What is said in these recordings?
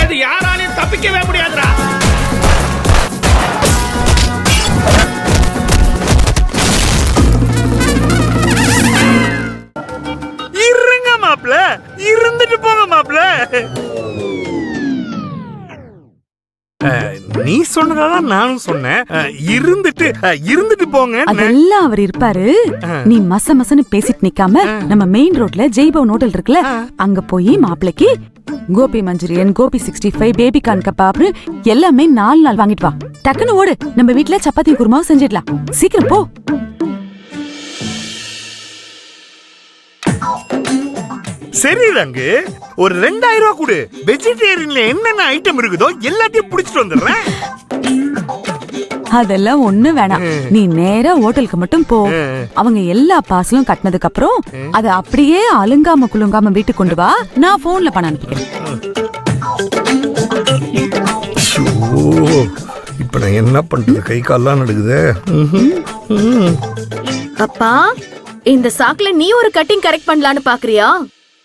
இருந்து யாராலையும் தப்பிக்கவே முடியாதுடா. இருங்க மாப்ள, இருந்துட்டு போங்க மாப்ள. நீ சொன்னதான் நானும் சொன்னேன். இருந்துட்டு போங்க. அதெல்லாம் அவர் இருப்பாரு. நீ மச மசன்னு பேசிட்டு நிக்காம நம்ம மெயின் ரோட்ல ஜெய்பவன் ஹோட்டல் இருக்குல்ல, அங்க போய் மாப்பிளைக்கு gobi Manchurian, gobi 65, baby corn kebab எல்லாமே 4 நாள் வாங்கிட்டு வா. டக்குன்னு ஓடு, நம்ம வீட்டுல சப்பாத்தி குருமாவும் செஞ்சிடலாம். சீக்கிரம் போ. சரி ரங்கு, ஒரு 2000 ரூபாய் கொடு. வெஜிடேரியன்ல என்னென்ன ஐட்டம் இருக்குதோ எல்லாத்தையும் புடிச்சிட்டு வந்துடுறேன். அதெல்லாம் ஒண்ணு வேணாம், நீ நேரா ஹோட்டலுக்கு மட்டும் போ. அவங்க எல்லா பார்சலும் கட்டினதுக்கு அப்புறம் அதை அப்படியே அலுங்காம குலுங்காம வீட்டுக்கு கொண்டு வா. நான் போன்ல பணம் அனுப்பிக்கிறேன். இப்ப நான் என்ன பண்றது? கை கால்லாம் நடுக்குது. அப்பா, இந்த சாக்குல நீ ஒரு கட்டிங் கரெக்ட் பண்ணலான்னு பாக்குறியா?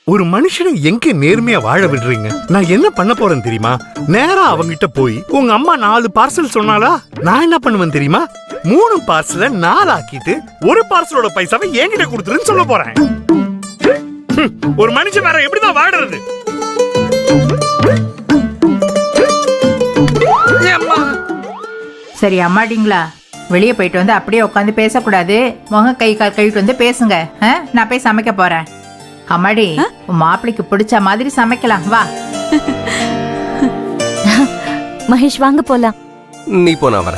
ஒரு மனுஷனை எங்க நேர்மையா வாழ விடுறீங்க? நான் என்ன பண்ண போறேன் தெரியுமா? நேரா அவங்கிட்ட போய் உங்க அம்மா 4 பார்சல் சொன்னாலா, நான் என்ன பண்ணுவேன் தெரியுமா? 3 பார்சல 4 ஆக்கிட்டு ஒரு பார்சலோட பைசாவை என்கிட்ட கொடுத்துருன்னு சொல்ல போறேன். ஒரு மனுஷன் வேற எப்படிதான் வாடுறது? சரி அம்மாடிங்களா, வெளியே போயிட்டு வந்து அப்படியே உட்காந்து பேசக்கூடாது. முக கை கால் கழுவிட்டு வந்து பேசுங்க. நான் போய் சமைக்க போறேன். அம்மாடி, உன் மாப்பிளைக்கு பிடிச்ச மாதிரி சமைக்கலாம், வா. மகேஷ் வாங்க போலாம். நீ போனா வர.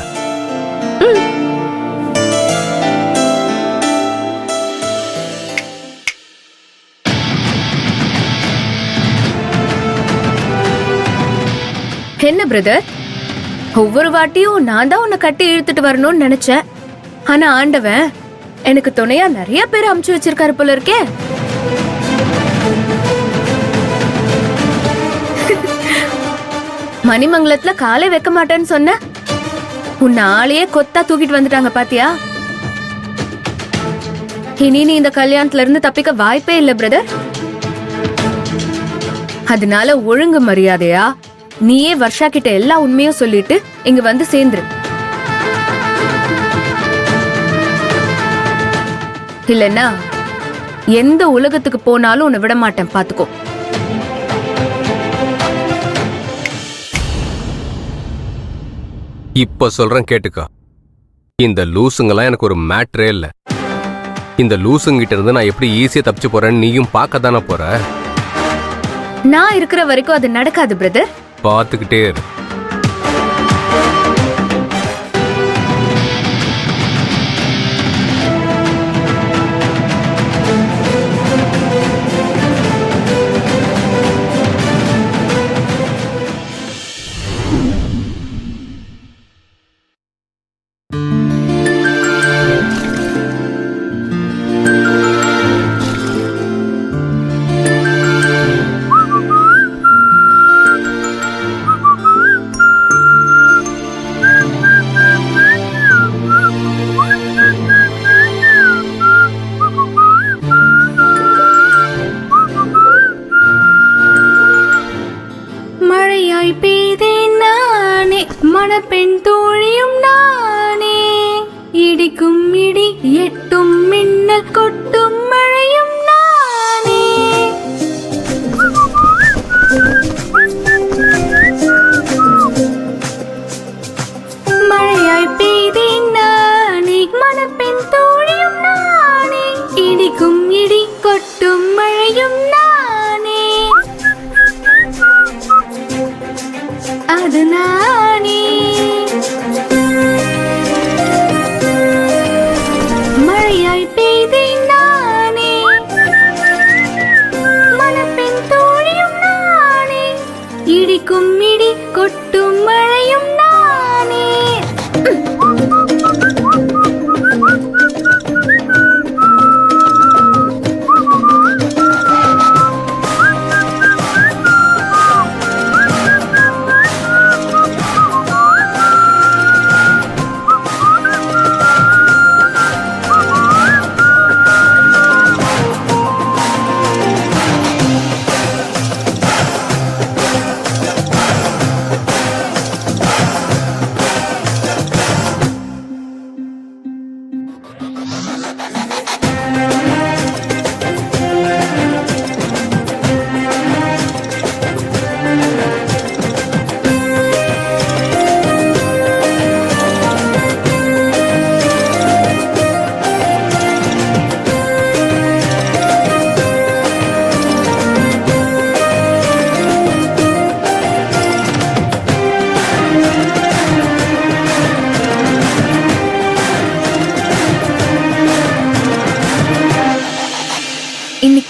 என்ன பிரதர், ஒவ்வொரு வாட்டியும் நான் தான் உன்னை கட்டி இழுத்துட்டு வரணும்னு நினைச்சேன். ஆனா ஆண்டவன் எனக்கு துணையா நிறைய பேர் அமுச்சு வச்சிருக்காரு போல இருக்கே. மணிமங்கலத்துல காலை வைக்க மாட்டேன்னு சொன்ன, உன்னை ஆளையே கொத்தா தூக்கிட்டு வந்துட்டாங்க பாத்தியா? இனி நீ இந்த கல்யாணத்துல இருந்து தப்பிக்க வாய்ப்பே இல்ல பிரதர். அதனால ஒழுங்கு மரியாதையா நீயே வர்ஷா கிட்ட எல்லா உண்மையும் சொல்லிட்டு இங்க வந்து சேர்ந்துரு. இல்லன்னா எந்த உலகத்துக்கு போனாலும் உன்னை விட மாட்டேன், பாத்துக்கோ. இப்ப சொல்றேன் கேட்டுக்கோ. இந்த லூசுங்கெல்லாம் எனக்கு ஒரு மேட்ரே இல்ல. இந்த லூசுங்கிட்ட இருந்து நான் எப்படி ஈஸியா தப்பிச்சு போறேன்னு நீயும் பார்க்க தானே போற. நான் இருக்கிற வரைக்கும் அது நடக்காது பிரதர். பார்த்துக்கிட்டே இரு. பெண் தோழியும் நானே, இடிக்கும் இடி எட்டும் மின்னல் கொட்டும் மழையும் நானே. மழையாய் பெய்தேன் நானே, மணப்பெண் தோழியும் நானே, இடிக்கும் இடி கொட்டும் மழையும் நானே. அது நானே. மழையாய் பெய்தேன் நானே, மணப்பெண் தோழியும் நானே, இடிக்கும் இடி கொட்டும் மழையும் நானே.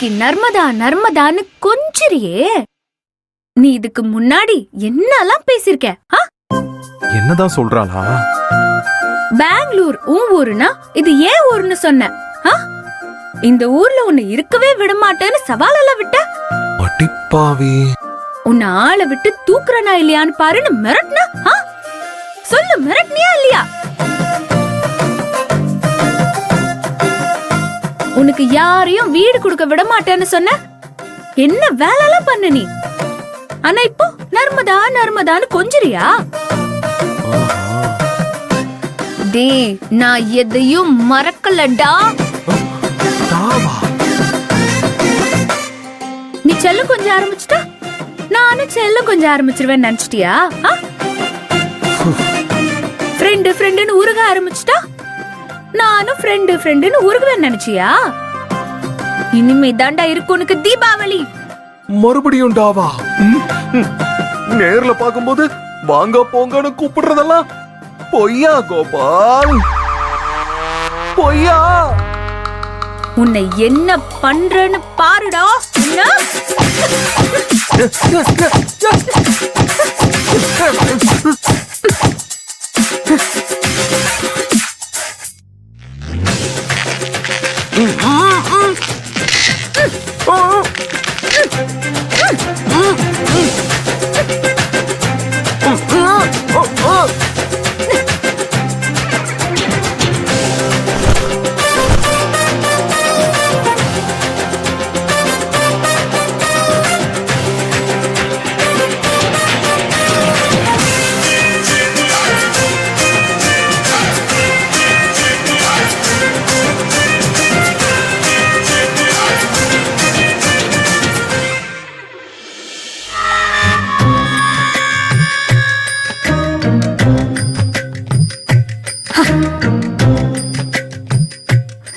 இன்னைக்கு நர்மதா நர்மதான்னு கொஞ்சிரியே. நீ இதுக்கு முன்னாடி என்னெல்லாம் பேசிருக்க? என்னதான் சொல்றாளா? பெங்களூர் உன் ஊருனா இது ஏன் ஊருன்னு சொன்ன? இந்த ஊர்ல உன்னை இருக்கவே விட மாட்டேன்னு சவாலெல்லாம் விட்ட. அடிப்பாவி, உன்னை ஆளை விட்டு தூக்குறனா இல்லையான்னு பாருன்னு மிரட்டினா? சொல்லு, மிரட்டினியா இல்லையா? உனக்கு யாரையும் வீடு கொடுக்க விட மாட்டேன்னு சொன்ன. என்ன வேலைலாம் பண்ண நீ? ஆனா இப்போ நர்மதா நர்மதான்னு கொஞ்சிரியா? டேய், நான் எதையும் மறக்கலடா. நீ செல்லம் கொஞ்சம் ஆரம்பிச்சுட்டா நானும் செல்லம் கொஞ்சம் ஆரம்பிச்சிருவேன் நினைச்சிட்டியா? ஃப்ரெண்டு ஃப்ரெண்டுன்னு உருக ஆரம்பிச்சுட்டா நானும் ஃப்ரெண்டு ஃப்ரெண்டுன்னு உருகுவேன் நினைச்சியா? இனிமே தாண்டா இருக்கு உனக்கு தீபாவளி. மறுபடியும் டாவா? நேர்ல பாக்கும்போது வாங்க போங்கன்னு கூப்பிடுறதெல்லாம் பொய்யா கோபால்? பொய்யா? உன்னை என்ன பண்றேன்னு பாருடா.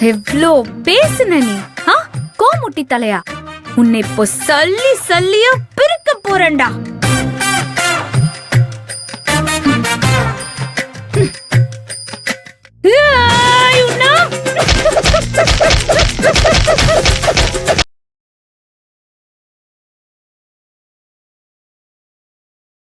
எவ்ளோ பேசுன நீ? கோமுட்டி தலையா, உன்னை இப்போ சல்லி சல்லியா பிரிக்க போறேன்டா.